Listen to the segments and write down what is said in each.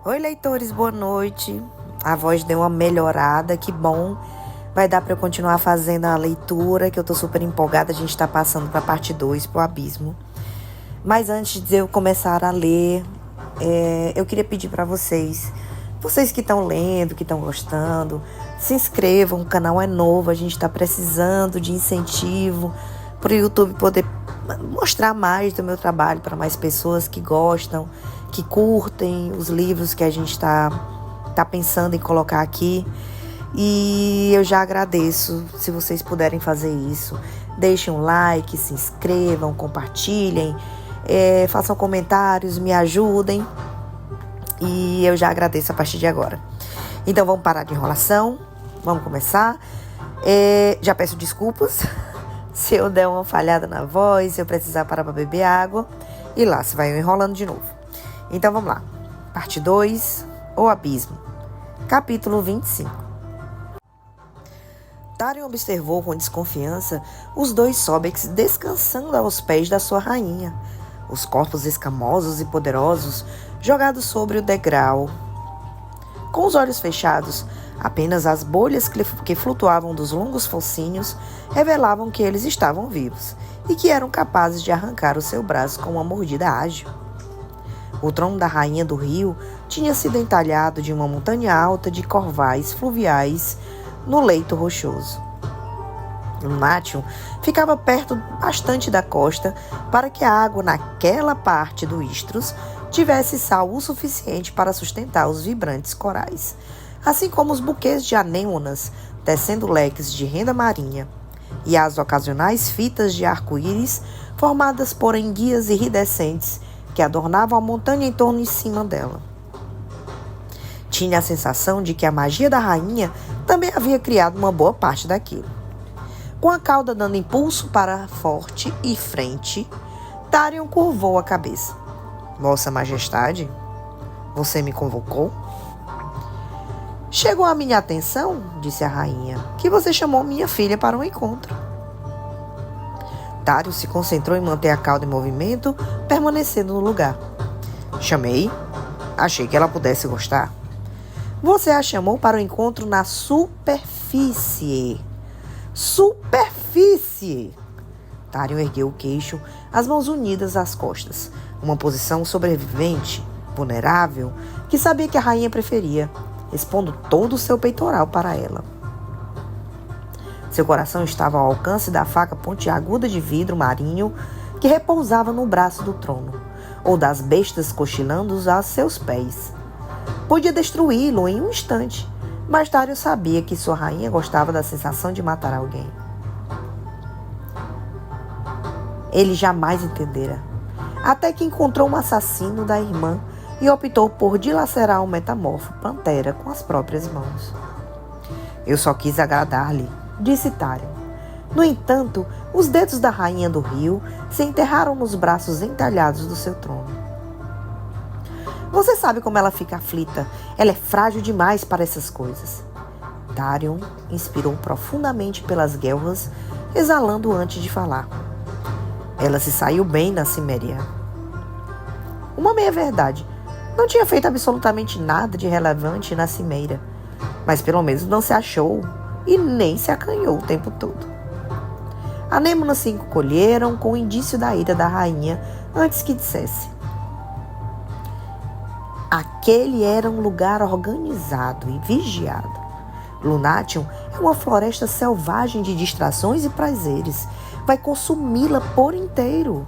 Oi, leitores, boa noite. A voz deu uma melhorada, que bom. Vai dar para eu continuar fazendo a leitura, que eu tô super empolgada. A gente tá passando para a parte 2, pro abismo. Mas antes de eu começar a ler, eu queria pedir para vocês que estão lendo, que estão gostando, se inscrevam, o canal é novo, a gente tá precisando de incentivo para o YouTube poder mostrar mais do meu trabalho para mais pessoas que gostam, que curtem os livros que a gente tá pensando em colocar aqui. E eu já agradeço se vocês puderem fazer isso. Deixem um like, se inscrevam, compartilhem, façam comentários, me ajudem. E eu já agradeço a partir de agora. Então vamos parar de enrolação, vamos começar. Já peço desculpas se eu der uma falhada na voz, se eu precisar parar para beber água. E lá, se vai eu enrolando de novo. Então vamos lá. Parte 2, O Abismo. Capítulo 25. Tarion observou com desconfiança os dois Sobex descansando aos pés da sua rainha. Os corpos escamosos e poderosos jogados sobre o degrau. Com os olhos fechados, apenas as bolhas que flutuavam dos longos focinhos revelavam que eles estavam vivos e que eram capazes de arrancar o seu braço com uma mordida ágil. O trono da rainha do rio tinha sido entalhado de uma montanha alta de corvais fluviais no leito rochoso. Lunatium ficava perto bastante da costa para que a água naquela parte do Istros tivesse sal o suficiente para sustentar os vibrantes corais, assim como os buquês de anêmonas tecendo leques de renda marinha e as ocasionais fitas de arco-íris formadas por enguias iridescentes que adornavam a montanha em torno e cima dela. Tinha a sensação de que a magia da rainha também havia criado uma boa parte daquilo. Com a cauda dando impulso para forte e frente, Tarion curvou a cabeça. Vossa Majestade, você me convocou? Chegou à minha atenção, disse a rainha, que você chamou minha filha para um encontro. Tarion se concentrou em manter a cauda em movimento, permanecendo no lugar. Chamei. Achei que ela pudesse gostar. Você a chamou para o encontro na superfície. Superfície! Tarion ergueu o queixo, as mãos unidas às costas. Uma posição sobrevivente, vulnerável, que sabia que a rainha preferia, expondo todo o seu peitoral para ela. Seu coração estava ao alcance da faca pontiaguda de vidro marinho que repousava no braço do trono, ou das bestas cochilando a seus pés. Podia destruí-lo em um instante, mas Tarion sabia que sua rainha gostava da sensação de matar alguém. Ele jamais entendera, até que encontrou um assassino da irmã e optou por dilacerar um metamorfo pantera com as próprias mãos. Eu só quis agradar-lhe, disse Tarion. No entanto, os dedos da rainha do rio se enterraram nos braços entalhados do seu trono. Você sabe como ela fica aflita. Ela é frágil demais para essas coisas. Tarion inspirou profundamente pelas guelras, exalando antes de falar. Ela se saiu bem na Ciméria. Uma meia-verdade. Não tinha feito absolutamente nada de relevante na Cimeira, mas pelo menos não se achou e nem se acanhou o tempo todo. Anêmonas se encolheram com o indício da ira da rainha antes que dissesse. Aquele era um lugar organizado e vigiado. Lunatium é uma floresta selvagem de distrações e prazeres. Vai consumi-la por inteiro.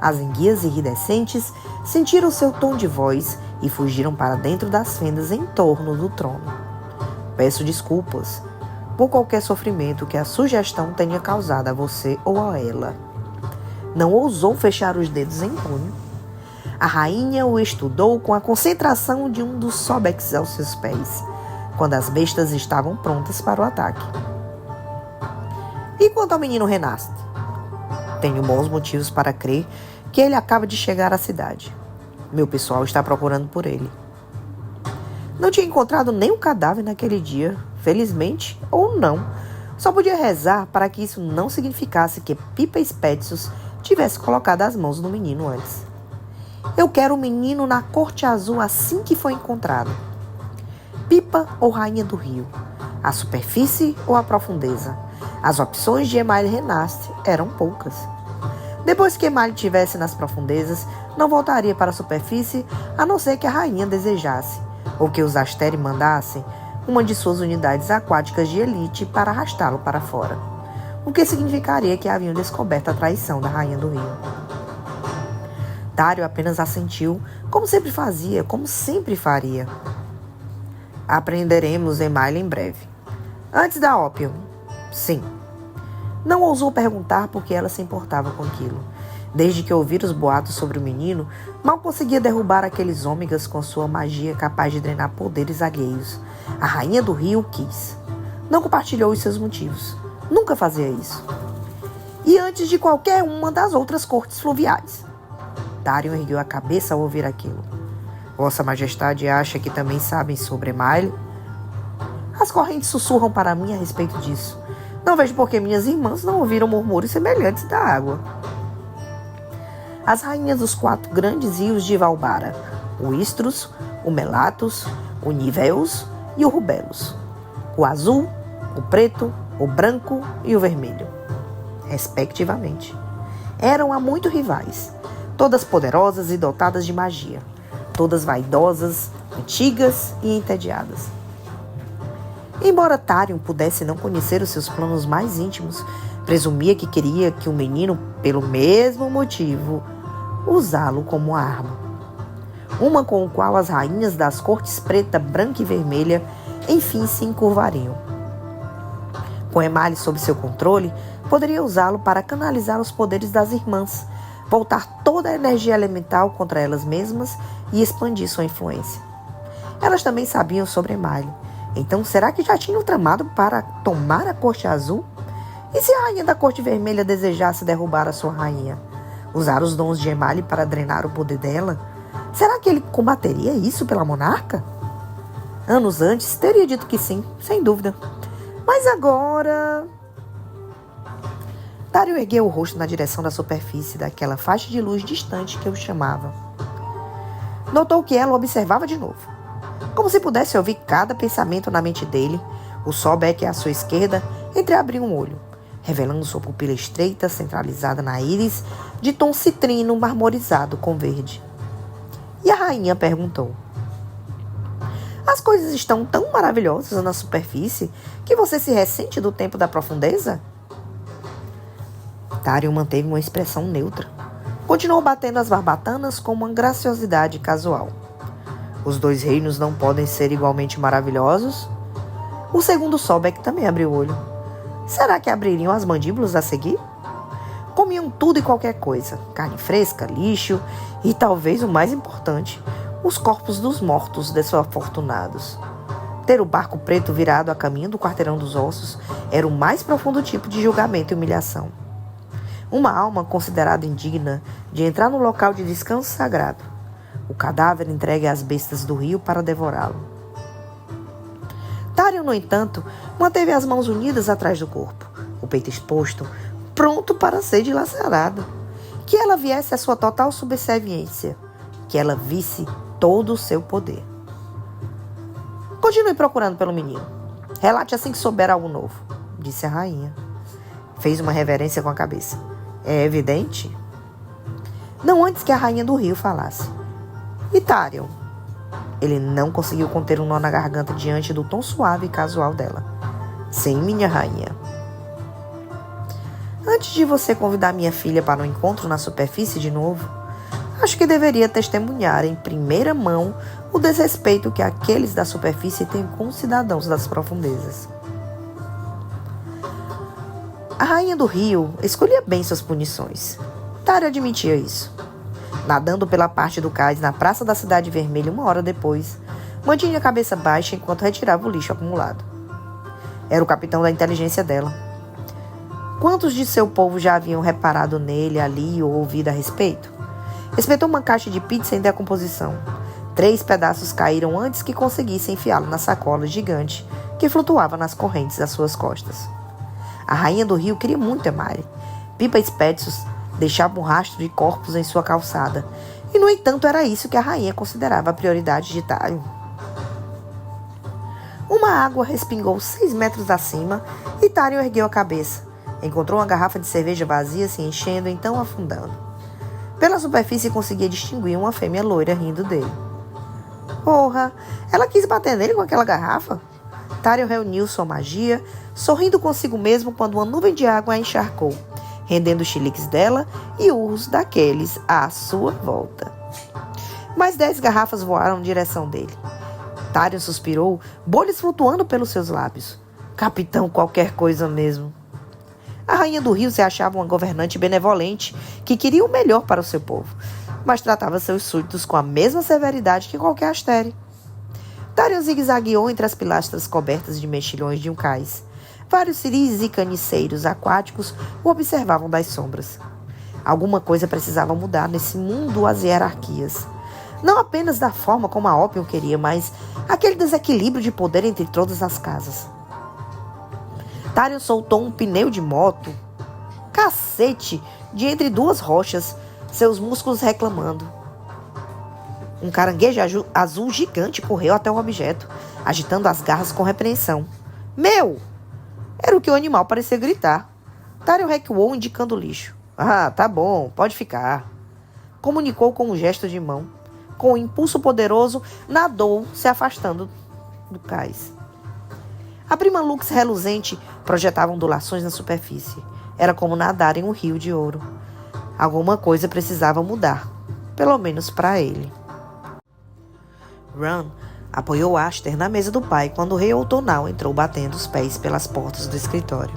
As enguias iridescentes sentiram seu tom de voz e fugiram para dentro das fendas em torno do trono. Peço desculpas por qualquer sofrimento que a sugestão tenha causado a você ou a ela. Não ousou fechar os dedos em punho. A rainha o estudou com a concentração de um dos Sobex aos seus pés, quando as bestas estavam prontas para o ataque. E quanto ao menino Renast? Tenho bons motivos para crer que ele acaba de chegar à cidade. Meu pessoal está procurando por ele. Não tinha encontrado nenhum cadáver naquele dia, felizmente ou não. Só podia rezar para que isso não significasse que Pipa Spetsus tivesse colocado as mãos no menino antes. Eu quero o menino na Corte Azul assim que for encontrado. Pipa ou Rainha do Rio? A superfície ou a profundeza? As opções de Emaille Renastre eram poucas. Depois que Emaille estivesse nas profundezas, não voltaria para a superfície a não ser que a rainha desejasse, ou que os Asteri mandassem uma de suas unidades aquáticas de elite para arrastá-lo para fora, o que significaria que haviam descoberto a traição da Rainha do Rio. Tário apenas assentiu, como sempre fazia, como sempre faria. Aprenderemos Emaille em breve. Antes da ópio. Sim. Não ousou perguntar por que ela se importava com aquilo. Desde que ouvira os boatos sobre o menino, mal conseguia derrubar aqueles ômegas com sua magia capaz de drenar poderes alheios. A Rainha do Rio quis. Não compartilhou os seus motivos. Nunca fazia isso. E antes de qualquer uma das outras cortes fluviais. Tário ergueu a cabeça ao ouvir aquilo. Vossa Majestade acha que também sabem sobre Emaille? As correntes sussurram para mim a respeito disso. Não vejo por que minhas irmãs não ouviram murmúrios semelhantes da água. As rainhas dos 4 grandes rios de Valbara, o Istros, o Melatos, o Níveos e o Rubelos. O azul, o preto, o branco e o vermelho, respectivamente. Eram há muito rivais, todas poderosas e dotadas de magia, todas vaidosas, antigas e entediadas. Embora Tário pudesse não conhecer os seus planos mais íntimos, presumia que queria que o menino, pelo mesmo motivo, usá-lo como arma. Uma com a qual as rainhas das cortes preta, branca e vermelha, enfim, se encurvariam. Com Emaille sob seu controle, poderia usá-lo para canalizar os poderes das irmãs, voltar toda a energia elemental contra elas mesmas e expandir sua influência. Elas também sabiam sobre Emaille. Então, será que já tinham tramado para tomar a Corte Azul? E se a rainha da Corte Vermelha desejasse derrubar a sua rainha? Usar os dons de Emaille para drenar o poder dela? Será que ele combateria isso pela monarca? Anos antes, teria dito que sim, sem dúvida. Mas agora... Tário ergueu o rosto na direção da superfície daquela faixa de luz distante que o chamava. Notou que ela o observava de novo. Como se pudesse ouvir cada pensamento na mente dele, o Sobek à sua esquerda entreabriu um olho, revelando sua pupila estreita, centralizada na íris, de tom citrino marmorizado com verde. E a rainha perguntou: As coisas estão tão maravilhosas na superfície que você se ressente do tempo da profundeza? Tário manteve uma expressão neutra. Continuou batendo as barbatanas com uma graciosidade casual. Os 2 reinos não podem ser igualmente maravilhosos? O segundo Sobek também abriu o olho. Será que abririam as mandíbulas a seguir? Comiam tudo e qualquer coisa. Carne fresca, lixo e, talvez o mais importante, os corpos dos mortos desafortunados. Ter o barco preto virado a caminho do quarteirão dos ossos era o mais profundo tipo de julgamento e humilhação. Uma alma considerada indigna de entrar no local de descanso sagrado. O cadáver entregue às bestas do rio para devorá-lo. Tário, no entanto, manteve as mãos unidas atrás do corpo, o peito exposto, pronto para ser dilacerado. Que ela viesse à sua total subserviência, que ela visse todo o seu poder. Continue procurando pelo menino. Relate assim que souber algo novo, disse a rainha. Fez uma reverência com a cabeça. É evidente? Não antes que a rainha do rio falasse. E Tário? Ele não conseguiu conter um nó na garganta diante do tom suave e casual dela. Sim, minha rainha. Antes de você convidar minha filha para um encontro na superfície de novo, acho que deveria testemunhar em primeira mão o desrespeito que aqueles da superfície têm com os cidadãos das profundezas. A rainha do rio escolhia bem suas punições. Tário admitia isso. Nadando pela parte do cais na praça da Cidade Vermelha 1 hora depois, mantinha a cabeça baixa enquanto retirava o lixo acumulado. Era o capitão da inteligência dela. Quantos de seu povo já haviam reparado nele, ali ou ouvido a respeito? Espetou uma caixa de pizza em decomposição. 3 pedaços caíram antes que conseguisse enfiá-lo na sacola gigante que flutuava nas correntes às suas costas. A rainha do rio queria muito Emaille. Pipa e Spetsus deixavam um rastro de corpos em sua calçada, E, no entanto, era isso que a rainha considerava a prioridade de Tarion. Uma água respingou 6 metros acima e Tarion ergueu a cabeça. Encontrou uma garrafa de cerveja vazia se enchendo, então afundando. Pela superfície conseguia distinguir uma fêmea loira rindo dele. Porra, ela quis bater nele com aquela garrafa? Tarion reuniu sua magia, sorrindo consigo mesmo quando uma nuvem de água a encharcou, rendendo os chiliques dela e urros daqueles à sua volta. Mais 10 garrafas voaram em direção dele. Tarion suspirou, bolhas flutuando pelos seus lábios. Capitão qualquer coisa mesmo. A rainha do rio se achava uma governante benevolente que queria o melhor para o seu povo, mas tratava seus súditos com a mesma severidade que qualquer astere. Tarion zigue-zagueou entre as pilastras cobertas de mexilhões de um cais. Vários ciris e caniceiros aquáticos o observavam das sombras. Alguma coisa precisava mudar nesse mundo às hierarquias. Não apenas da forma como a Ópium queria, mas aquele desequilíbrio de poder entre todas as casas. Tarion soltou um pneu de moto, cacete, de entre 2 rochas, seus músculos reclamando. Um caranguejo azul gigante correu até o objeto, agitando as garras com repreensão. Meu! Era o que o animal parecia gritar. Tarion recuou, indicando o lixo. Ah, tá bom, pode ficar. Comunicou com um gesto de mão. Com um impulso poderoso, nadou, se afastando do cais. A prima Lux reluzente projetava ondulações na superfície. Era como nadar em um rio de ouro. Alguma coisa precisava mudar, pelo menos para ele. Ran apoiou Aster na mesa do pai quando o rei outonal entrou batendo os pés pelas portas do escritório.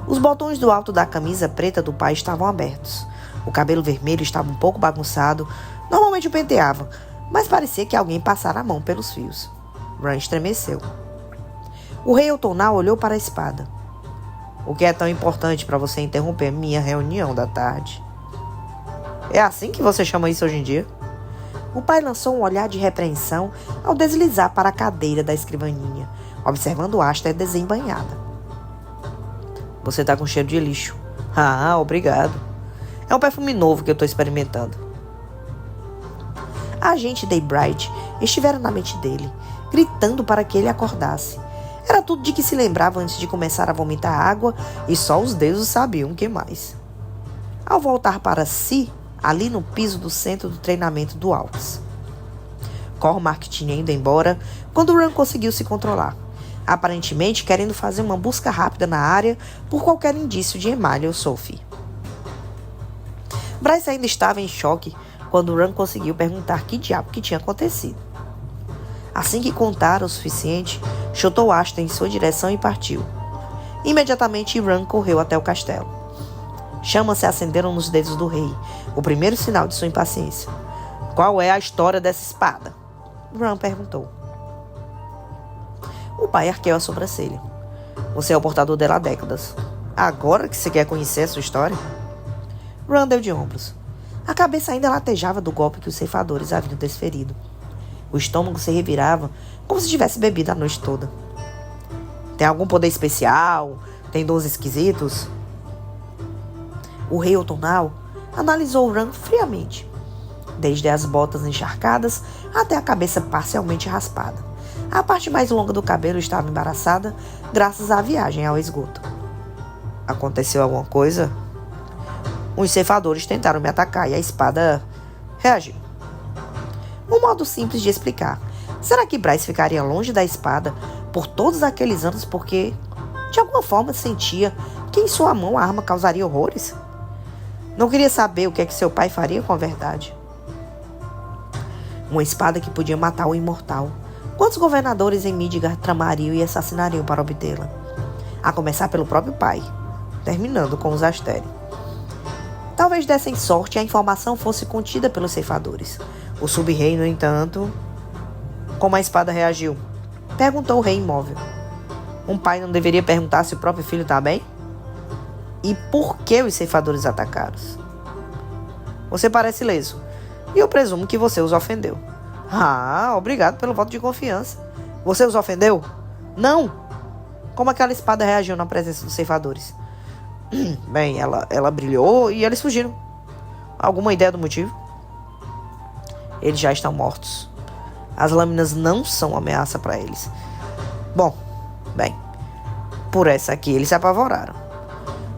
Os botões do alto da camisa preta do pai estavam abertos. O cabelo vermelho estava um pouco bagunçado. Normalmente o penteava, mas parecia que alguém passara a mão pelos fios. Ran estremeceu. O rei outonal olhou para a espada. O que é tão importante para você interromper minha reunião da tarde? É assim que você chama isso hoje em dia? O pai lançou um olhar de repreensão ao deslizar para a cadeira da escrivaninha, observando Aster desembainhada. Você tá com cheiro de lixo. Ah, obrigado. É um perfume novo que eu estou experimentando. A agente Daybright estivera na mente dele, gritando para que ele acordasse. Era tudo de que se lembrava antes de começar a vomitar água e só os deuses sabiam o que mais. Ao voltar para si, ali no piso do centro do treinamento do Alps. Cormac tinha ido embora quando Ran conseguiu se controlar, aparentemente querendo fazer uma busca rápida na área por qualquer indício de Emalia ou Sophie. Bryce ainda estava em choque quando Ran conseguiu perguntar que diabo que tinha acontecido. Assim que contara o suficiente, chutou Aster em sua direção e partiu. Imediatamente, Ran correu até o castelo. Chamas se acenderam nos dedos do rei, o primeiro sinal de sua impaciência. Qual é a história dessa espada? Ran perguntou. O pai arqueou a sobrancelha. Você é o portador dela há décadas. Agora que você quer conhecer a sua história? Ran deu de ombros. A cabeça ainda latejava do golpe que os ceifadores haviam desferido. O estômago se revirava como se tivesse bebido a noite toda. Tem algum poder especial? Tem dons esquisitos? O rei outonal analisou Ran friamente, desde as botas encharcadas até a cabeça parcialmente raspada. A parte mais longa do cabelo estava embaraçada graças à viagem ao esgoto. Aconteceu alguma coisa? Os ceifadores tentaram me atacar e a espada reagiu. Um modo simples de explicar. Será que Bryce ficaria longe da espada por todos aqueles anos porque, de alguma forma, sentia que em sua mão a arma causaria horrores? Não queria saber o que é que seu pai faria com a verdade. Uma espada que podia matar o imortal. Quantos governadores em Midgard tramariam e assassinariam para obtê-la? A começar pelo próprio pai, terminando com os Asteri. Talvez dessem sorte e a informação fosse contida pelos ceifadores. O sub-rei, no entanto... Como a espada reagiu? Perguntou o rei imóvel. Um pai não deveria perguntar se o próprio filho está bem? E por que os ceifadores atacaram? Você parece ileso. E eu presumo que você os ofendeu. Ah, obrigado pelo voto de confiança. Você os ofendeu? Não! Como aquela espada reagiu na presença dos ceifadores? Bem, ela brilhou e eles fugiram. Alguma ideia do motivo? Eles já estão mortos. As lâminas não são ameaça para eles. Bem, por essa aqui eles se apavoraram.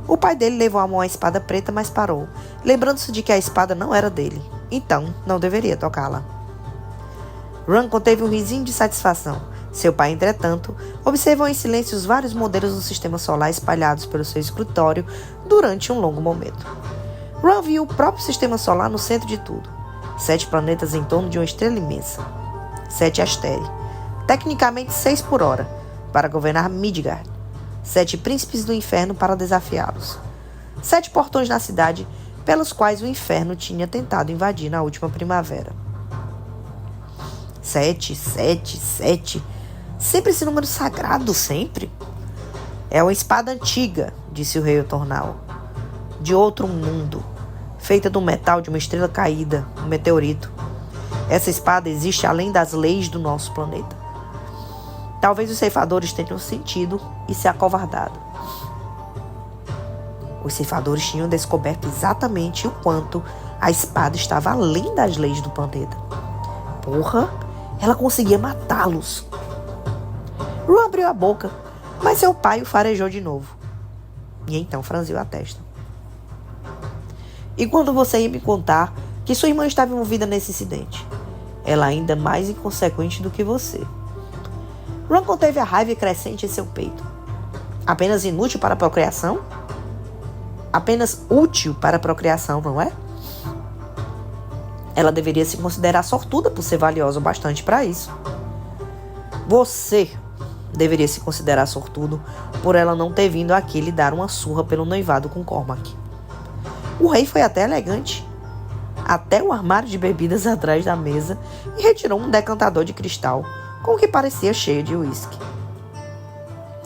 O pai dele levou a mão à espada preta, mas parou, lembrando-se de que a espada não era dele. Então, não deveria tocá-la. Ron conteve um risinho de satisfação. Seu pai, entretanto, observou em silêncio os vários modelos do sistema solar espalhados pelo seu escritório durante um longo momento. Ron viu o próprio sistema solar no centro de tudo. 7 planetas em torno de uma estrela imensa. 7 Asteri. Tecnicamente 6 por hora, para governar Midgard. 7 príncipes do inferno para desafiá-los. 7 portões na cidade, pelos quais o inferno tinha tentado invadir na última primavera. 7, 7, 7. Sempre esse número sagrado, sempre. É uma espada antiga, disse o rei Otornal. De outro mundo, feita do metal de uma estrela caída, um meteorito. Essa espada existe além das leis do nosso planeta. Talvez os ceifadores tenham sentido e se acovardado. Os ceifadores tinham descoberto exatamente o quanto a espada estava além das leis do planeta. Porra, ela conseguia matá-los. Ron abriu a boca, mas seu pai o farejou de novo. E então franziu a testa. E quando você ia me contar que sua irmã estava envolvida nesse incidente? Ela ainda mais inconsequente do que você. Ron conteve a raiva crescente em seu peito. Apenas inútil para a procriação? Apenas útil para a procriação, não é? Ela deveria se considerar sortuda por ser valiosa o bastante para isso. Você deveria se considerar sortudo por ela não ter vindo aqui lhe dar uma surra pelo noivado com Cormac. O rei foi até elegante, até o armário de bebidas atrás da mesa e retirou um decantador de cristal com o que parecia cheio de uísque.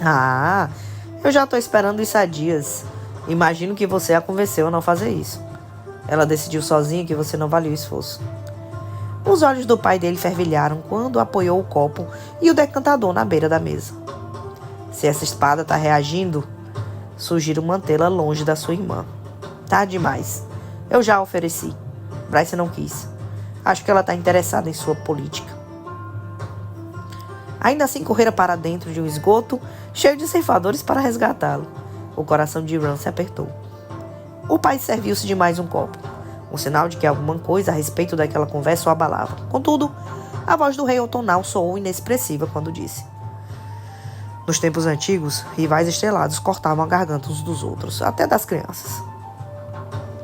Ah, eu já estou esperando isso há dias. Imagino que você a convenceu a não fazer isso. Ela decidiu sozinha que você não valia o esforço. Os olhos do pai dele fervilharam quando apoiou o copo e o decantador na beira da mesa. Se essa espada está reagindo, sugiro mantê-la longe da sua irmã. Tá demais. Eu já a ofereci. Bryce não quis. Acho que ela está interessada em sua política. Ainda assim correra para dentro de um esgoto cheio de ceifadores para resgatá-lo. O coração de Ron se apertou. O pai serviu-se de mais um copo, um sinal de que alguma coisa a respeito daquela conversa o abalava. Contudo, a voz do rei Otonal soou inexpressiva quando disse: nos tempos antigos, rivais estrelados cortavam a garganta uns dos outros, até das crianças.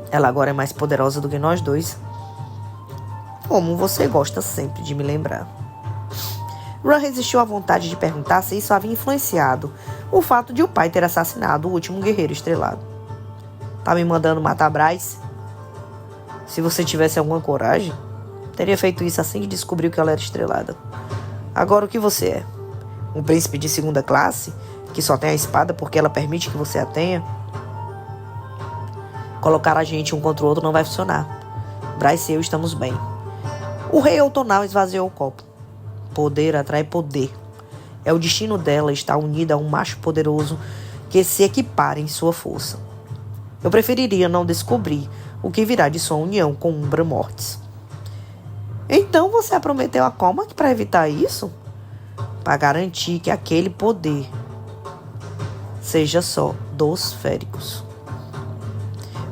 Ela agora é mais poderosa do que nós dois. Como você gosta sempre de me lembrar. Ron resistiu à vontade de perguntar se isso havia influenciado o fato de o pai ter assassinado o último guerreiro estrelado. Tá me mandando matar Bryce? Se você tivesse alguma coragem, teria feito isso assim que descobriu que ela era estrelada. Agora o que você é? Um príncipe de segunda classe, que só tem a espada porque ela permite que você a tenha? Colocar a gente um contra o outro não vai funcionar. Bryce e eu estamos bem. O rei Otonal esvaziou o copo. Poder atrai poder. É o destino dela estar unida a um macho poderoso que se equipare em sua força. Eu preferiria não descobrir o que virá de sua união com Umbra Mortis. Então você a prometeu a Cormac para evitar isso? Para garantir que aquele poder seja só dos féricos.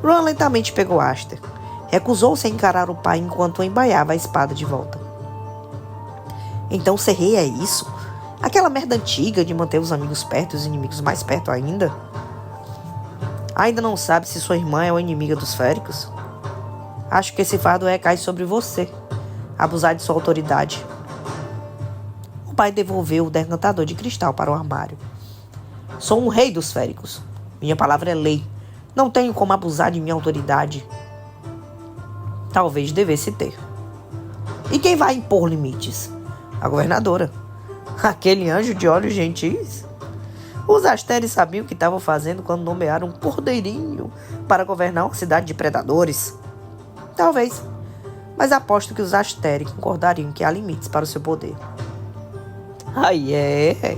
Ron lentamente pegou Aster. Recusou-se a encarar o pai enquanto embaiava a espada de volta. Então ser rei é isso? Aquela merda antiga de manter os amigos perto e os inimigos mais perto ainda? Ainda não sabe se sua irmã é uma inimiga dos féricos? Acho que esse fardo recai sobre você. Abusar de sua autoridade. O pai devolveu o decantador de cristal para o armário. Sou um rei dos féricos. Minha palavra é lei. Não tenho como abusar de minha autoridade. Talvez devesse ter. E quem vai impor limites? A governadora. Aquele anjo de olhos gentis. Os Asteri sabiam o que estavam fazendo quando nomearam um cordeirinho para governar uma cidade de predadores. Talvez. Mas aposto que os Asteri concordariam que há limites para o seu poder. Ai, é.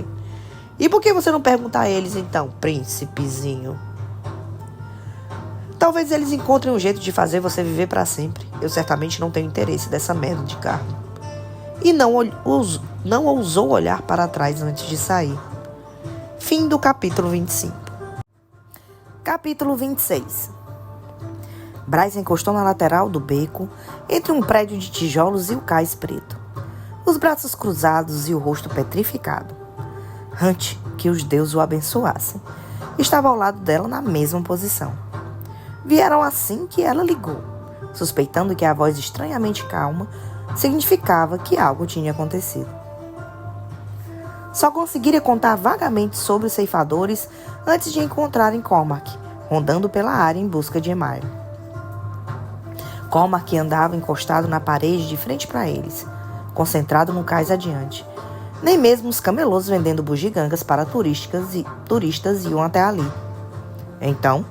E por que você não pergunta a eles, então, príncipezinho? Talvez eles encontrem um jeito de fazer você viver para sempre. Eu certamente não tenho interesse dessa merda de carne. E não ousou olhar para trás antes de sair. Fim do capítulo 25. Capítulo 26. Bryce encostou na lateral do beco, entre um prédio de tijolos e o cais preto. Os braços cruzados e o rosto petrificado. Hunt, que os deuses o abençoassem, estava ao lado dela na mesma posição. Vieram assim que ela ligou, suspeitando que a voz estranhamente calma significava que algo tinha acontecido. Só conseguiria contar vagamente sobre os ceifadores antes de encontrarem Cormac, rondando pela área em busca de Emile. Cormac andava encostado na parede de frente para eles, concentrado no cais adiante. Nem mesmo os camelôs vendendo bugigangas para turistas iam até ali. Então,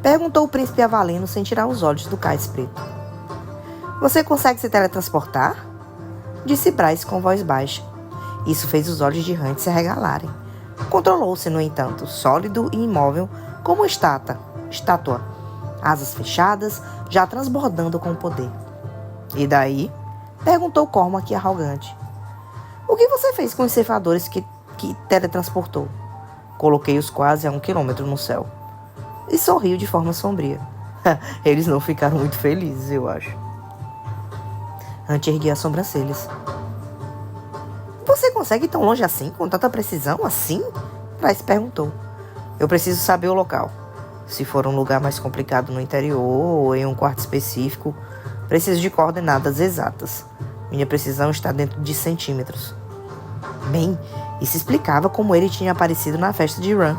perguntou o príncipe Avaleno sem tirar os olhos do cais preto. Você consegue se teletransportar? Disse Bryce com voz baixa. Isso fez os olhos de Hunt se arregalarem. Controlou-se, no entanto, sólido e imóvel como estátua, asas fechadas, já transbordando com poder. E daí? Perguntou Cormac arrogante. O que você fez com os ceifadores que teletransportou? Coloquei-os quase a 1 quilômetro no céu. E sorriu de forma sombria. Eles não ficaram muito felizes, eu acho. Hunt erguia as sobrancelhas. Você consegue ir tão longe assim, com tanta precisão, assim? Bryce perguntou. Eu preciso saber o local. Se for um lugar mais complicado no interior ou em um quarto específico, preciso de coordenadas exatas. Minha precisão está dentro de centímetros. Bem, isso explicava como ele tinha aparecido na festa de Ran.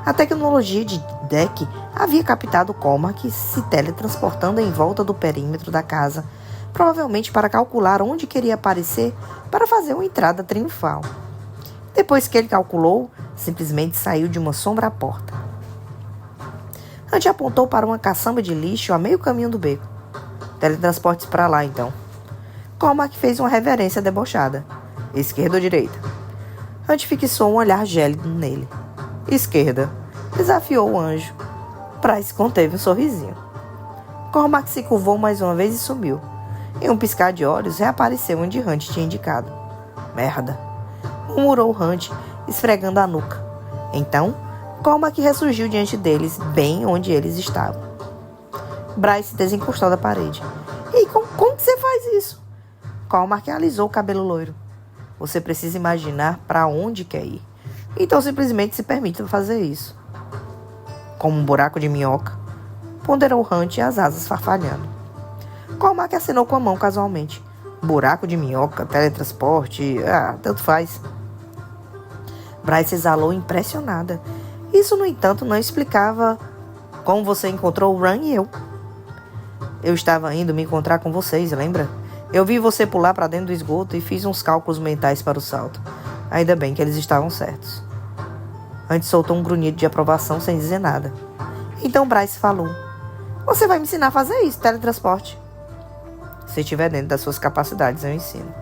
A tecnologia de Deck havia captado Cormac se teletransportando em volta do perímetro da casa, provavelmente para calcular onde queria aparecer para fazer uma entrada triunfal. Depois que ele calculou, simplesmente saiu de uma sombra à porta. Hunt apontou para uma caçamba de lixo a meio caminho do beco. Teletransporte-se para lá, então. Cormac fez uma reverência debochada. Esquerda ou direita? Hunt fixou um olhar gélido nele. Esquerda, desafiou o anjo. Bryce conteve um sorrisinho. Cormac se curvou mais uma vez e sumiu. Em um piscar de olhos, reapareceu onde Hunt tinha indicado. Merda, murmurou Hunt, esfregando a nuca. Então, Cormac ressurgiu diante deles, bem onde eles estavam. Bryce desencostou da parede. E como que você faz isso? Cormac alisou o cabelo loiro. Você precisa imaginar para onde quer ir. Então simplesmente se permita fazer isso. Como um buraco de minhoca, ponderou Hunt, as asas farfalhando. Cormac acenou com a mão casualmente. Buraco de minhoca, teletransporte, tanto faz. Bryce exalou impressionada. Isso, no entanto, não explicava como você encontrou o Ran e eu. Eu estava indo me encontrar com vocês, lembra? Eu vi você pular para dentro do esgoto e fiz uns cálculos mentais para o salto. Ainda bem que eles estavam certos. Antes soltou um grunhido de aprovação sem dizer nada. Então Bryce falou. Você vai me ensinar a fazer isso, teletransporte. Se estiver dentro das suas capacidades, eu ensino.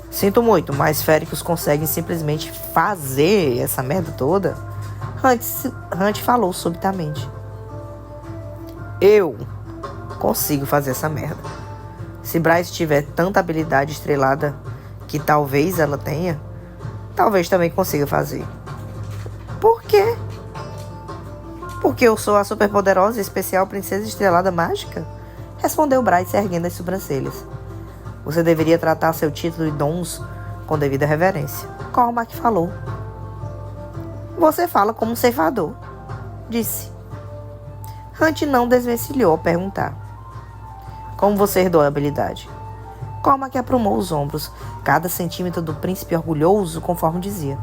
Sinto muito, mas féricos conseguem simplesmente fazer essa merda toda? Hunt falou subitamente. Eu consigo fazer essa merda. Se Bryce tiver tanta habilidade estrelada que talvez ela tenha, talvez também consiga fazer. Por quê? Porque eu sou a superpoderosa e especial princesa estrelada mágica? Respondeu Bryce erguendo as sobrancelhas. Você deveria tratar seu título e dons com devida reverência. Cormac falou. Você fala como um ceifador, disse. Hunt não desvencilhou ao perguntar. Como você herdou a habilidade? Cormac aprumou os ombros, cada centímetro do príncipe orgulhoso, conforme dizia.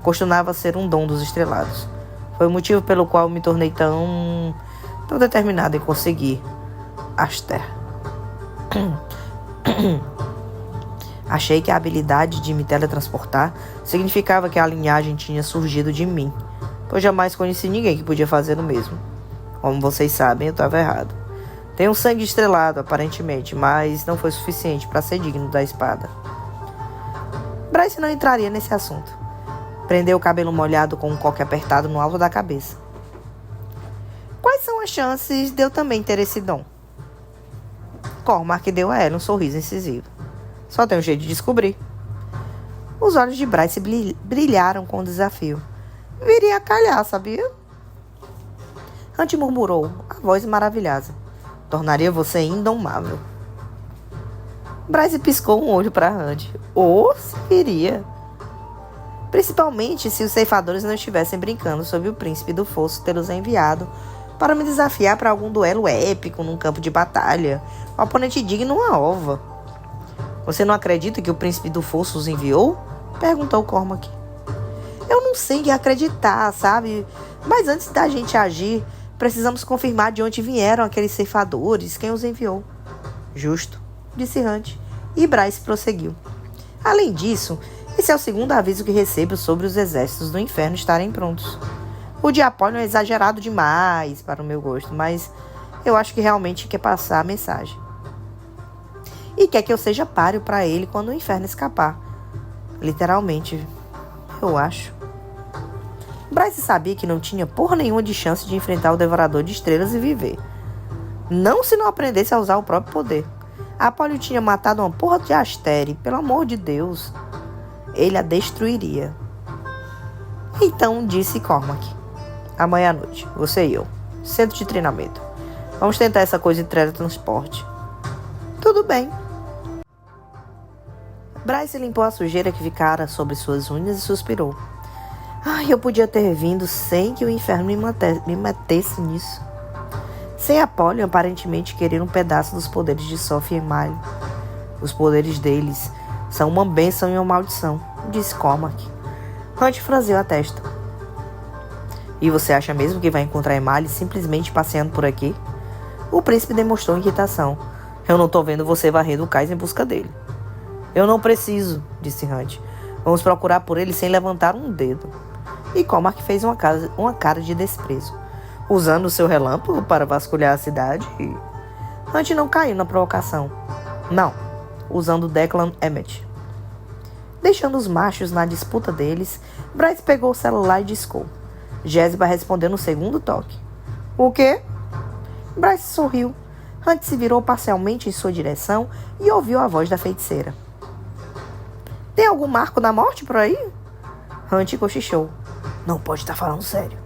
Costumava ser um dom dos estrelados. Foi o motivo pelo qual me tornei tão determinado em conseguir. Aster. Achei que a habilidade de me teletransportar significava que a linhagem tinha surgido de mim, pois jamais conheci ninguém que podia fazer o mesmo. Como vocês sabem, eu estava errado. Tenho sangue estrelado, aparentemente, mas não foi suficiente para ser digno da espada. Bryce não entraria nesse assunto. Prendeu o cabelo molhado com um coque apertado no alto da cabeça. Quais são as chances de eu também ter esse dom? Cormac deu a ela um sorriso incisivo. Só tem um jeito de descobrir. Os olhos de Bryce brilharam com o desafio. Viria a calhar, sabia? Hunt murmurou, a voz maravilhosa. Tornaria você indomável. Bryce piscou um olho para Hunt. Ou se viria. Principalmente se os ceifadores não estivessem brincando sobre o príncipe do fosso tê-los enviado para me desafiar para algum duelo épico num campo de batalha. Um oponente digno uma ova. Você não acredita que o príncipe do fosso os enviou? Perguntou Cormac. Eu não sei em acreditar, sabe? Mas antes da gente agir, precisamos confirmar de onde vieram aqueles ceifadores, quem os enviou. Justo, disse Hunt, e Bryce prosseguiu. Além disso, esse é o segundo aviso que recebo sobre os exércitos do inferno estarem prontos. O de Apollyon é exagerado demais para o meu gosto, mas eu acho que realmente quer passar a mensagem. E quer que eu seja páreo para ele quando o inferno escapar. Literalmente, eu acho. Bryce sabia que não tinha porra nenhuma de chance de enfrentar o Devorador de Estrelas e viver. Não se não aprendesse a usar o próprio poder. Apollyon tinha matado uma porra de Astere, pelo amor de Deus. Ele a destruiria. Então disse Cormac. Amanhã à noite, você e eu. Centro de treinamento. Vamos tentar essa coisa de teletransporte. Tudo bem. Bryce limpou a sujeira que ficara sobre suas unhas e suspirou. Eu podia ter vindo sem que o inferno me metesse nisso. Sem Apollyon aparentemente querer um pedaço dos poderes de Sophie e Emile. Os poderes deles são uma bênção e uma maldição, disse Cormac. Hunt franziu a testa. E você acha mesmo que vai encontrar Emile simplesmente passeando por aqui? O príncipe demonstrou inquietação. Eu não tô vendo você varrendo o cais em busca dele. Eu não preciso, disse Hunt. Vamos procurar por ele sem levantar um dedo. E Cormac fez uma cara de desprezo. Usando o seu relâmpago para vasculhar a cidade? Hunt não caiu na provocação. Não, usando Declan Emmett. Deixando os machos na disputa deles, Bryce pegou o celular e discou. Jezebel respondeu no segundo toque. O quê? Bryce sorriu. Hunt se virou parcialmente em sua direção e ouviu a voz da feiticeira. Tem algum marco da morte por aí? Hunt cochichou. Não pode estar falando sério.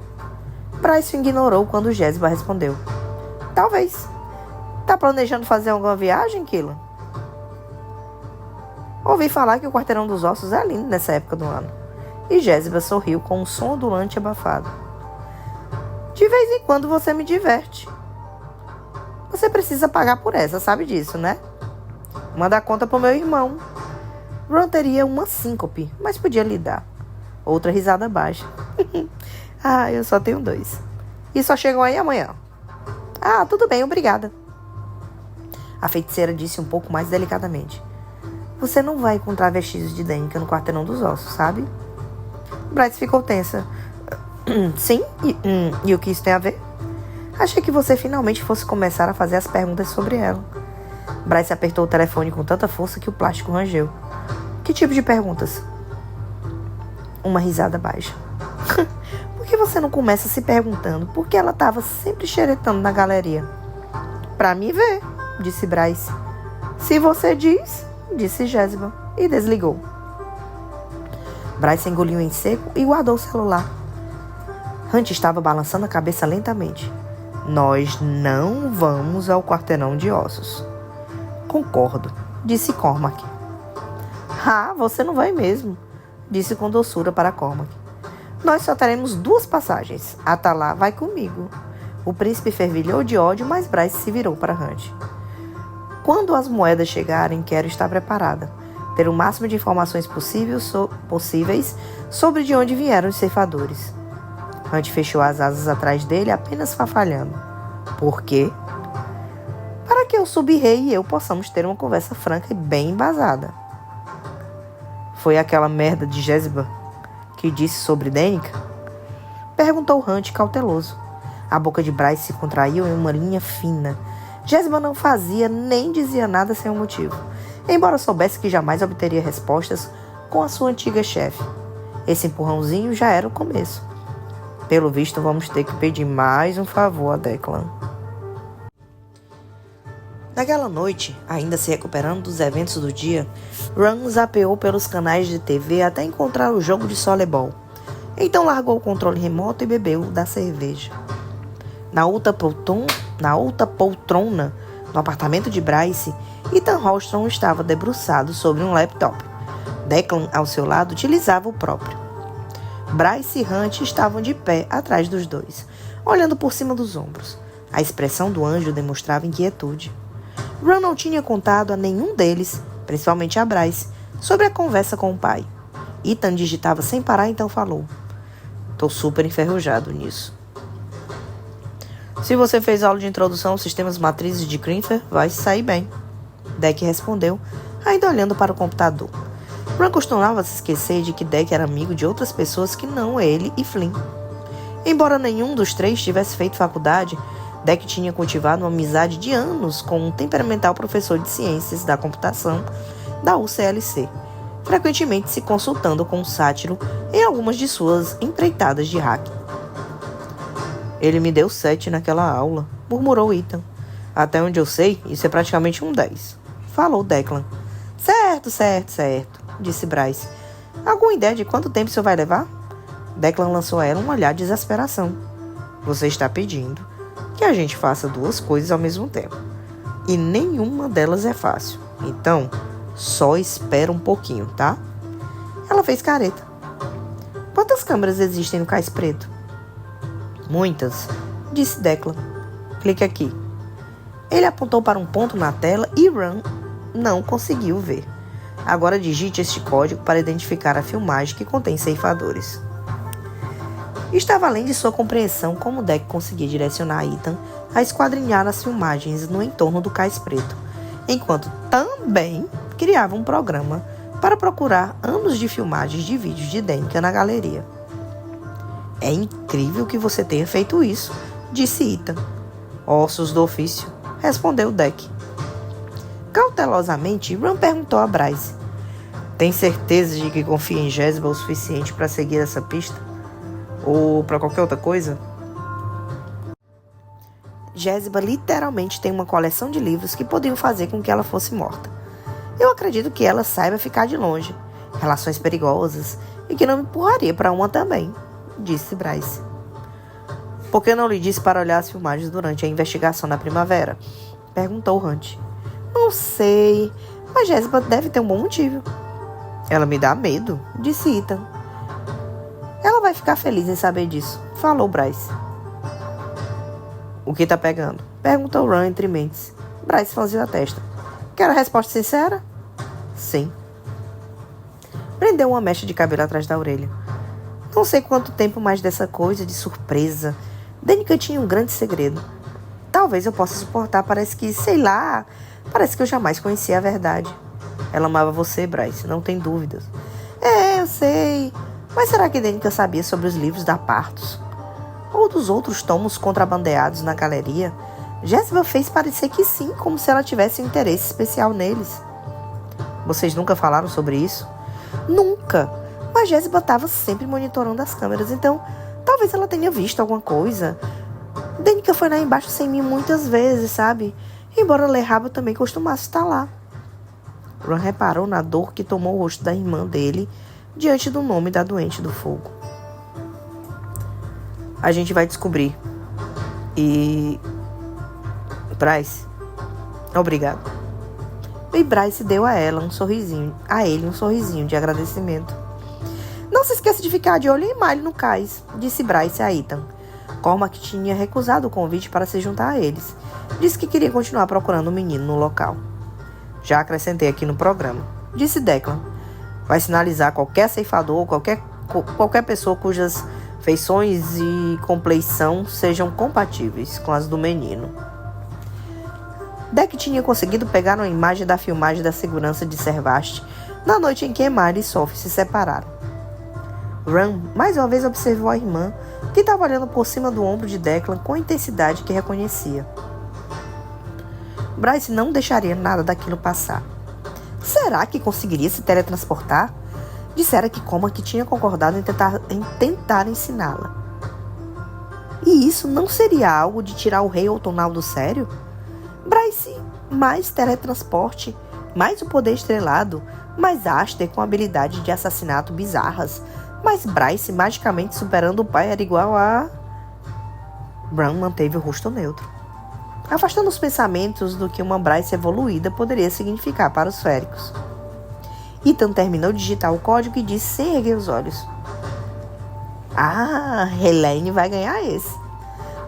Bryce o ignorou quando Jezebel respondeu. Talvez. Tá planejando fazer alguma viagem, Killa? Ouvi falar que o Quarteirão dos Ossos é lindo nessa época do ano. E Jezebel sorriu com um som ondulante e abafado. De vez em quando você me diverte. Você precisa pagar por essa, sabe disso, né? Manda a conta pro meu irmão. Ron teria uma síncope, mas podia lhe dar. Outra risada baixa. Eu só tenho 2. E só chegam aí amanhã. Tudo bem, obrigada. A feiticeira disse um pouco mais delicadamente. Você não vai encontrar vestígios de Danica no Quarteirão dos Ossos, sabe? Bryce ficou tensa. Sim? E o que isso tem a ver? Achei que você finalmente fosse começar a fazer as perguntas sobre ela. Bryce apertou o telefone com tanta força que o plástico rangeu. Que tipo de perguntas? Uma risada baixa. Por que você não começa se perguntando por que ela estava sempre xeretando na galeria? Pra me ver, disse Bryce. Se você diz, disse Jezebel, e desligou. Bryce engoliu em seco e guardou o celular. Hunt estava balançando a cabeça lentamente. Nós não vamos ao Quarteirão de Ossos. Concordo, disse Cormac. Você não vai mesmo, disse com doçura para Cormac. Nós só teremos 2 passagens. Atalá vai comigo. O príncipe fervilhou de ódio, mas Bryce se virou para Hunt. Quando as moedas chegarem, quero estar preparada. Ter o máximo de informações possíveis sobre de onde vieram os ceifadores. Hunt fechou as asas atrás dele, apenas farfalhando. Por quê? Para que o sub-rei e eu possamos ter uma conversa franca e bem embasada. Foi aquela merda de Jezebel que disse sobre Danica? Perguntou Hunt cauteloso. A boca de Bryce se contraiu em uma linha fina. Jezebel não fazia nem dizia nada sem um motivo, embora soubesse que jamais obteria respostas com a sua antiga chefe. Esse empurrãozinho já era o começo. Pelo visto, vamos ter que pedir mais um favor a Declan. Naquela noite, ainda se recuperando dos eventos do dia, Ron zapeou pelos canais de TV até encontrar o jogo de softball. Então largou o controle remoto e bebeu da cerveja. Na outra poltrona, no apartamento de Bryce, Ethan Ralston estava debruçado sobre um laptop. Declan, ao seu lado, utilizava o próprio. Bryce e Hunt estavam de pé atrás dos dois, olhando por cima dos ombros. A expressão do anjo demonstrava inquietude. Ron não tinha contado a nenhum deles, principalmente a Bryce, sobre a conversa com o pai. Ethan digitava sem parar, então falou: "Tô super enferrujado nisso." "Se você fez aula de introdução aos sistemas matrizes de Grinfer, vai sair bem." Deck respondeu, ainda olhando para o computador. Ron costumava se esquecer de que Deck era amigo de outras pessoas que não ele e Flynn. Embora nenhum dos três tivesse feito faculdade, Deck tinha cultivado uma amizade de anos com um temperamental professor de ciências da computação da UCLC, frequentemente se consultando com o sátiro em algumas de suas empreitadas de hacking. "Ele me deu 7 naquela aula", murmurou Ethan. "Até onde eu sei, isso é praticamente um 10. Falou Declan. Certo, disse Bryce. "Alguma ideia de quanto tempo isso vai levar?" Declan lançou a ela um olhar de desesperação. "Você está pedindo que a gente faça 2 coisas ao mesmo tempo. E nenhuma delas é fácil. Então, só espera um pouquinho, tá?" Ela fez careta. "Quantas câmeras existem no Cais Preto?" "Muitas", disse Declan. "Clique aqui." Ele apontou para um ponto na tela e Ron não conseguiu ver. "Agora digite este código para identificar a filmagem que contém ceifadores." Estava além de sua compreensão como Deck conseguia direcionar Ethan a esquadrinhar as filmagens no entorno do Cais Preto, enquanto também criava um programa para procurar anos de filmagens de vídeos de Danica na galeria. "É incrível que você tenha feito isso", disse Ethan. "Ossos do ofício", respondeu Deck. Cautelosamente, Ron perguntou a Bryce: "Tem certeza de que confia em Jezebel o suficiente para seguir essa pista? Ou para qualquer outra coisa?" Jezebel literalmente tem uma coleção de livros que podiam fazer com que ela fosse morta. Eu acredito que ela saiba ficar de longe, relações perigosas, e que não me empurraria para uma também", disse Bryce. "Por que não lhe disse para olhar as filmagens durante a investigação na primavera?" perguntou Hunt. "Não sei, mas Jezebel deve ter um bom motivo." "Ela me dá medo", disse Ethan. "Ela vai ficar feliz em saber disso", falou Bryce. "O que tá pegando?" perguntou Ron entre mentes. Bryce franziu a testa. "Quer a resposta sincera?" "Sim." Prendeu uma mecha de cabelo atrás da orelha. "Não sei quanto tempo mais dessa coisa de surpresa. Danica tinha um grande segredo. Talvez eu possa suportar, parece que eu jamais conheci a verdade." "Ela amava você, Bryce, não tem dúvidas." Eu sei. Mas será que Danica sabia sobre os livros da Partos? Ou dos outros tomos contrabandeados na galeria? Jezebel fez parecer que sim, como se ela tivesse um interesse especial neles." "Vocês nunca falaram sobre isso?" "Nunca. Mas Jezebel estava sempre monitorando as câmeras, então talvez ela tenha visto alguma coisa. Danica foi lá embaixo sem mim muitas vezes, sabe? Embora Lerraba também costumasse estar lá." Ron reparou na dor que tomou o rosto da irmã dele diante do nome da doente do fogo. "A gente vai descobrir. E... Bryce, obrigado." E Bryce deu a ele um sorrisinho de agradecimento. "Não se esqueça de ficar de olho em Miley no cais", disse Bryce a Ethan. Cormac tinha recusado o convite para se juntar a eles. Disse que queria continuar procurando o menino no local. "Já acrescentei aqui no programa", disse Declan. "Vai sinalizar qualquer ceifador ou qualquer pessoa cujas feições e compleição sejam compatíveis com as do menino." Deck tinha conseguido pegar uma imagem da filmagem da segurança de Servast na noite em que Emily e Sophie se separaram. Ron mais uma vez observou a irmã, que estava olhando por cima do ombro de Declan com a intensidade que reconhecia. Bryce não deixaria nada daquilo passar. Será que conseguiria se teletransportar? Dissera que Cormac tinha concordado em tentar ensiná-la. E isso não seria algo de tirar o rei outonal do sério? Bryce, mais teletransporte, mais o poder estrelado, mais Aster com habilidade de assassinato bizarras, mas Bryce magicamente superando o pai era igual a... Bran manteve o rosto neutro, afastando os pensamentos do que uma Bryce evoluída poderia significar para os féricos. Ethan terminou de digitar o código e disse sem erguer os olhos: "Ah, Helene vai ganhar esse."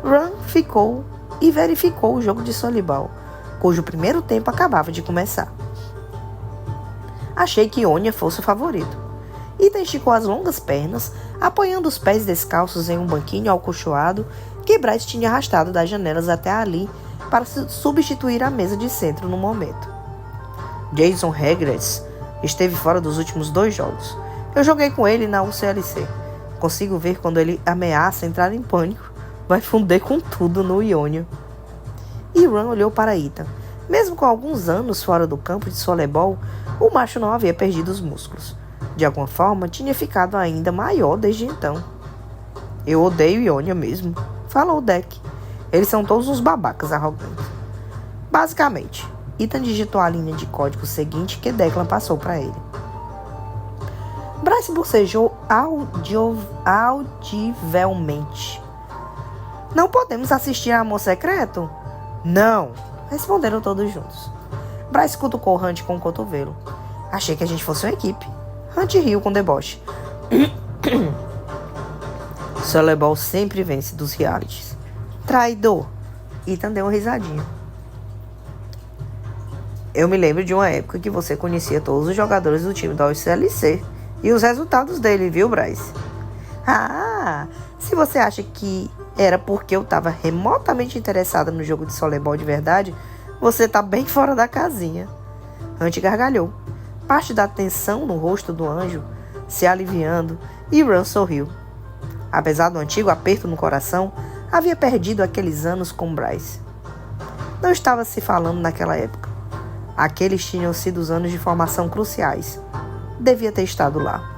Ron ficou e verificou o jogo de solibol, cujo primeiro tempo acabava de começar. Achei que Ionia fosse o favorito. Ethan esticou as longas pernas, apoiando os pés descalços em um banquinho alcochoado que Bryce tinha arrastado das janelas até ali para substituir a mesa de centro no momento. Jason Hegres esteve fora dos últimos 2 jogos. Eu joguei com ele na UCLC. Consigo ver quando ele ameaça entrar em pânico, vai fundir com tudo no Ionia. E Ron olhou para Ethan. Mesmo com alguns anos fora do campo de softball, o macho não havia perdido os músculos. De alguma forma, tinha ficado ainda maior desde então. Eu odeio Ionia mesmo, falou Deck. Eles são todos uns babacas arrogantes. Basicamente, Ethan digitou a linha de código seguinte que Declan passou para ele. Bryce bocejou audivelmente. Não podemos assistir a Amor Secreto? Não, responderam todos juntos. Bryce cutucou Hunt com o cotovelo. Achei que a gente fosse uma equipe. Hunt riu com deboche. Softball sempre vence dos realities. Traidor. Ethan deu uma risadinha. Eu me lembro de uma época que você conhecia todos os jogadores do time da UCLC e os resultados dele, viu, Bryce? Ah, se você acha que era porque eu estava remotamente interessada no jogo de softball de verdade, você tá bem fora da casinha. Hunt gargalhou, parte da tensão no rosto do anjo se aliviando, e Ron sorriu. Apesar do antigo aperto no coração, havia perdido aqueles anos com Bryce. Não estava se falando naquela época. Aqueles tinham sido os anos de formação cruciais. Devia ter estado lá.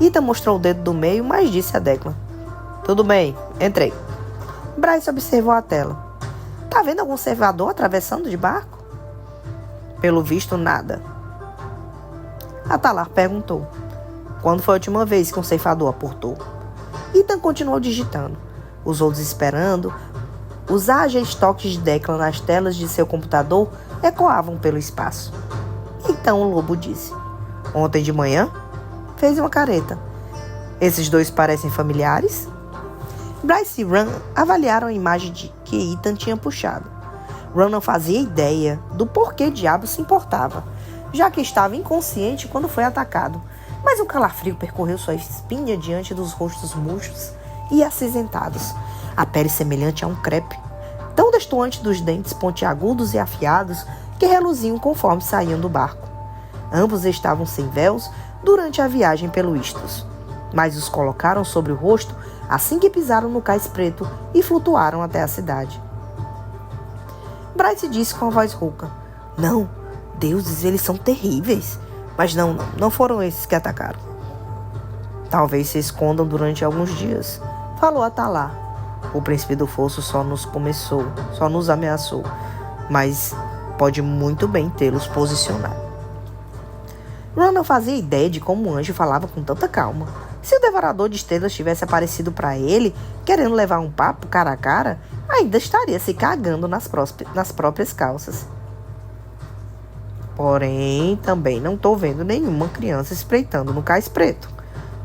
Ethan mostrou o dedo do meio, mas disse a Declan: Tudo bem, entrei. Bryce observou a tela. Tá vendo algum servidor atravessando de barco? Pelo visto, nada. Atalar perguntou: Quando foi a última vez que um ceifador aportou? Ethan continuou digitando. Os outros esperando. Os ágeis toques de Declan nas telas de seu computador ecoavam pelo espaço. Então o lobo disse: Ontem de manhã? Fez uma careta. Esses dois parecem familiares? Bryce e Ron avaliaram a imagem que Ethan tinha puxado. Ron não fazia ideia do porquê diabo se importava, já que estava inconsciente quando foi atacado, mas um calafrio percorreu sua espinha diante dos rostos murchos e acinzentados, a pele semelhante a um crepe, tão destoante dos dentes pontiagudos e afiados que reluziam conforme saíam do barco. Ambos estavam sem véus durante a viagem pelo Isthmus, mas os colocaram sobre o rosto assim que pisaram no cais preto e flutuaram até a cidade. Bryce disse com a voz rouca: Não, deuses, eles são terríveis. Mas não foram esses que atacaram. Talvez se escondam durante alguns dias, falou Atalar. O príncipe do fosso só nos ameaçou, mas pode muito bem tê-los posicionado. Ron não fazia ideia de como o anjo falava com tanta calma. Se o devorador de estrelas tivesse aparecido para ele, querendo levar um papo cara a cara, ainda estaria se cagando nas próprias calças. Porém, também não estou vendo nenhuma criança espreitando no cais preto,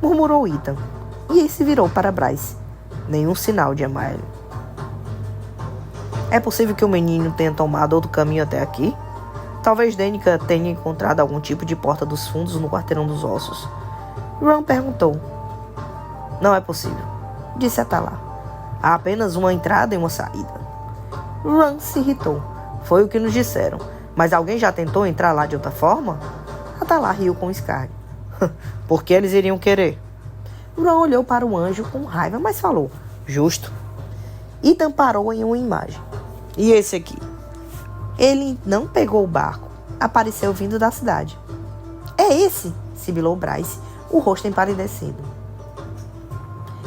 murmurou Ethan, e ele se virou para Bryce. Nenhum sinal de Amael. É possível que o menino tenha tomado outro caminho até aqui? Talvez Danica tenha encontrado algum tipo de porta dos fundos no quarteirão dos ossos. Ron perguntou. Não é possível, disse Atalar. Há apenas uma entrada e uma saída. Ron se irritou. Foi o que nos disseram. Mas alguém já tentou entrar lá de outra forma? Atalar riu com escárnio. Por que eles iriam querer? Ron olhou para o anjo com raiva, mas falou: Justo. Ethan parou em uma imagem. E esse aqui? Ele não pegou o barco. Apareceu vindo da cidade. É esse, sibilou Bryce, o rosto empalidecido.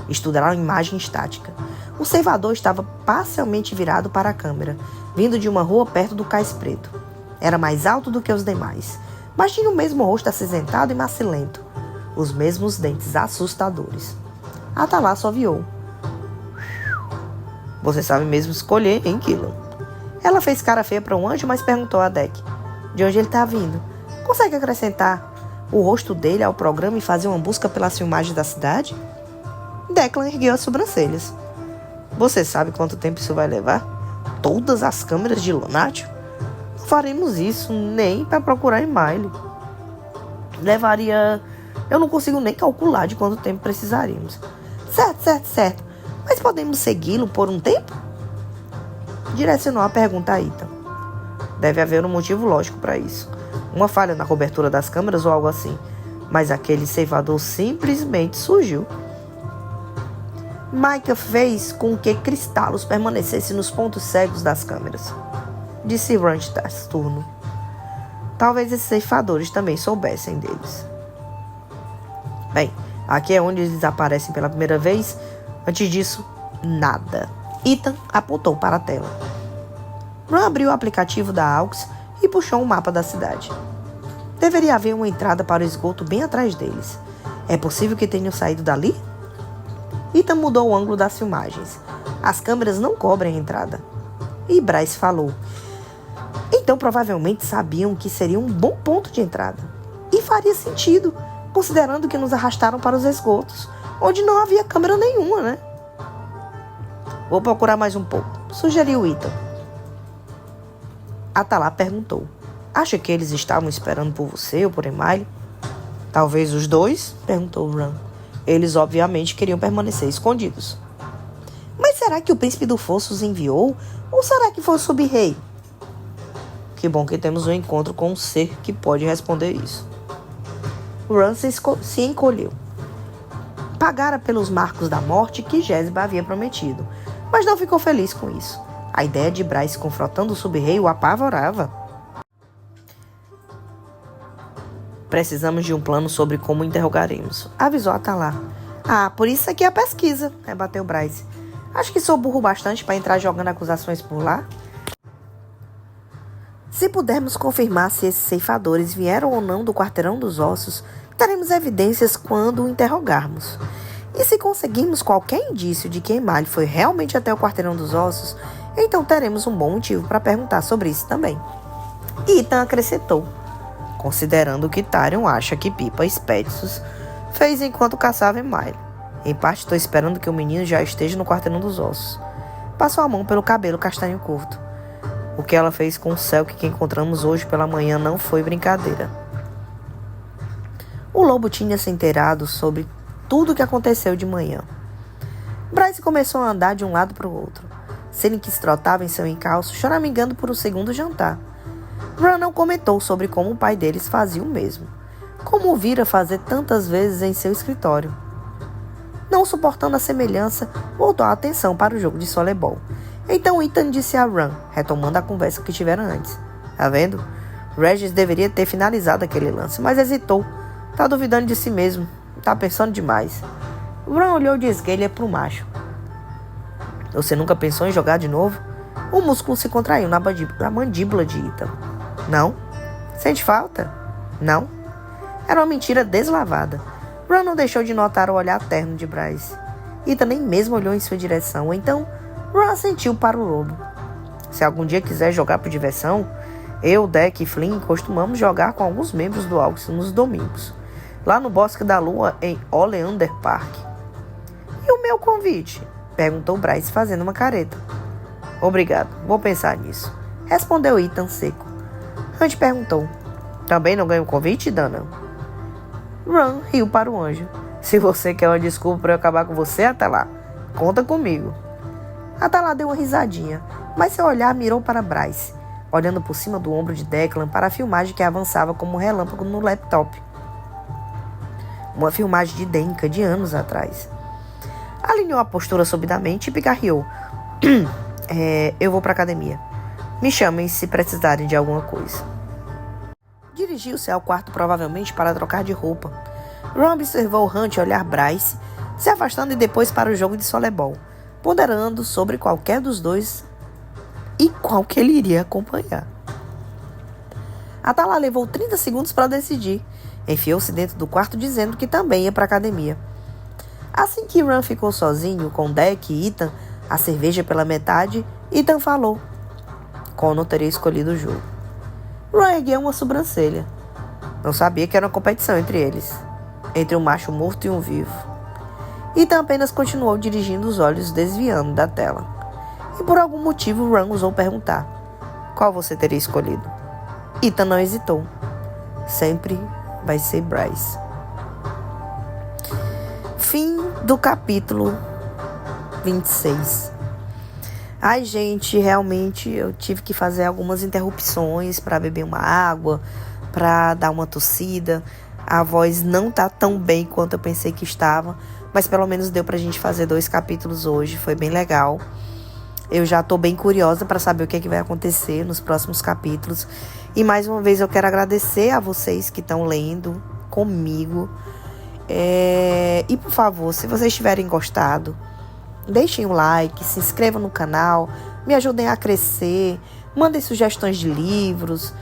estudar a imagem estática. O ceifador estava parcialmente virado para a câmera, vindo de uma rua perto do cais preto. Era mais alto do que os demais, mas tinha o mesmo rosto acinzentado e macilento, os mesmos dentes assustadores. Atalá soviou. Você sabe mesmo escolher, hein, Killan? Ela fez cara feia para um anjo, mas perguntou a Deck de onde ele está vindo. Consegue acrescentar o rosto dele ao programa e fazer uma busca pelas filmagens da cidade? Declan ergueu as sobrancelhas. Você sabe quanto tempo isso vai levar? Todas as câmeras de Lunático? Não faremos isso nem para procurar Emile. Levaria... Eu não consigo nem calcular de quanto tempo precisaríamos. Certo. Mas podemos segui-lo por um tempo? Direcionou a pergunta a Ethan. Deve haver um motivo lógico para isso. Uma falha na cobertura das câmeras ou algo assim. Mas aquele ceifador simplesmente surgiu. Micah fez com que Cristalos permanecesse nos pontos cegos das câmeras, disse Ranch taciturno. Talvez esses ceifadores também soubessem deles. Bem, aqui é onde eles aparecem pela primeira vez. Antes disso, nada. Ethan apontou para a tela. Ron abriu o aplicativo da AUX e puxou um mapa da cidade. Deveria haver uma entrada para o esgoto bem atrás deles. É possível que tenham saído dali? Ethan mudou o ângulo das filmagens. As câmeras não cobrem a entrada. E Bryce falou. Então provavelmente sabiam que seria um bom ponto de entrada. E faria sentido, considerando que nos arrastaram para os esgotos, onde não havia câmera nenhuma, né? Vou procurar mais um pouco, sugeriu Ethan. Atalá perguntou. Acha que eles estavam esperando por você ou por Emile? Talvez os dois? Perguntou Ron. Eles obviamente queriam permanecer escondidos. Mas será que o príncipe do fosso os enviou? Ou será que foi o sub-rei? Que bom que temos um encontro com um ser que pode responder isso. Ron se encolheu. Pagara pelos marcos da morte que Jezebel havia prometido, mas não ficou feliz com isso. A ideia de Bryce confrontando o sub-rei o apavorava. Precisamos de um plano sobre como interrogaremos, avisou Atalá. Por isso aqui é a pesquisa, rebateu Bryce. Acho que sou burro bastante para entrar jogando acusações por lá. Se pudermos confirmar se esses ceifadores vieram ou não do Quarteirão dos Ossos, teremos evidências quando o interrogarmos. E se conseguirmos qualquer indício de que Emile foi realmente até o Quarteirão dos Ossos, então teremos um bom motivo para perguntar sobre isso também. Ethan acrescentou, considerando que Tyrion acha que Pipa Expeditus fez enquanto caçava Emile. Em parte estou esperando que o menino já esteja no Quarteirão dos Ossos. Passou a mão pelo cabelo castanho curto. O que ela fez com o Selk que encontramos hoje pela manhã não foi brincadeira. O lobo tinha se inteirado sobre tudo o que aconteceu de manhã. Bryce começou a andar de um lado para o outro. Senix trotava em seu encalço, choramingando por um segundo jantar. Ron não comentou sobre como o pai deles fazia o mesmo, como o vira fazer tantas vezes em seu escritório. Não suportando a semelhança, voltou a atenção para o jogo de soleibol. Então Ethan disse a Ron, retomando a conversa que tiveram antes. Tá vendo? Regis deveria ter finalizado aquele lance, mas hesitou. Tá duvidando de si mesmo. Tá pensando demais. Ron olhou de esguelha para o macho. Você nunca pensou em jogar de novo? O músculo se contraiu na mandíbula de Ethan. Não? Sente falta? Não? Era uma mentira deslavada. Ron não deixou de notar o olhar terno de Bryce. Ethan nem mesmo olhou em sua direção, então Ron assentiu para o lobo. Se algum dia quiser jogar por diversão, eu, Deck e Flynn costumamos jogar com alguns membros do AUX nos domingos, lá no Bosque da Lua, em Oleander Park. E o meu convite? Perguntou Bryce, fazendo uma careta. Obrigado, vou pensar nisso, respondeu Ethan seco. Hunt perguntou. Também não ganha um convite, Dana? Ron riu para o anjo. Se você quer uma desculpa para eu acabar com você, Atalá, conta comigo. Atalá deu uma risadinha, mas seu olhar mirou para Bryce, olhando por cima do ombro de Declan para a filmagem que avançava como um relâmpago no laptop. Uma filmagem de Denka de anos atrás. Alinhou a postura subitamente e pigarreou. Eu vou para a academia. Me chamem se precisarem de alguma coisa. Dirigiu-se ao quarto provavelmente para trocar de roupa. Ron observou Hunt olhar Bryce, se afastando e depois para o jogo de softball, ponderando sobre qualquer dos dois e qual que ele iria acompanhar. Atala levou 30 segundos para decidir. Enfiou-se dentro do quarto dizendo que também ia para a academia. Assim que Ron ficou sozinho com Deck e Ethan, a cerveja pela metade, Ethan falou. Connor teria escolhido o jogo. Ron ergueu uma sobrancelha. Não sabia que era uma competição entre eles. Entre um macho morto e um vivo. Ethan apenas continuou dirigindo os olhos, desviando da tela. E por algum motivo Ron ousou perguntar. Qual você teria escolhido? Ethan não hesitou. Sempre vai ser Bryce. Fim do capítulo 26. Ai, gente, realmente eu tive que fazer algumas interrupções para beber uma água, para dar uma tossida. A voz não tá tão bem quanto eu pensei que estava, mas pelo menos deu pra gente fazer 2 capítulos hoje, foi bem legal. Eu já tô bem curiosa para saber o que é que vai acontecer nos próximos capítulos. E mais uma vez eu quero agradecer a vocês que estão lendo comigo. E por favor, se vocês tiverem gostado, deixem um like, se inscrevam no canal, me ajudem a crescer, mandem sugestões de livros,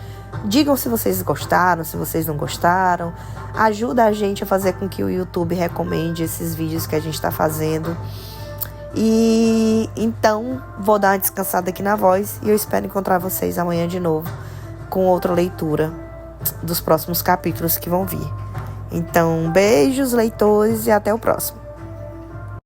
digam se vocês gostaram, se vocês não gostaram. Ajuda a gente a fazer com que o YouTube recomende esses vídeos que a gente está fazendo. E então vou dar uma descansada aqui na voz e eu espero encontrar vocês amanhã de novo com outra leitura dos próximos capítulos que vão vir. Então, beijos, leitores, e até o próximo.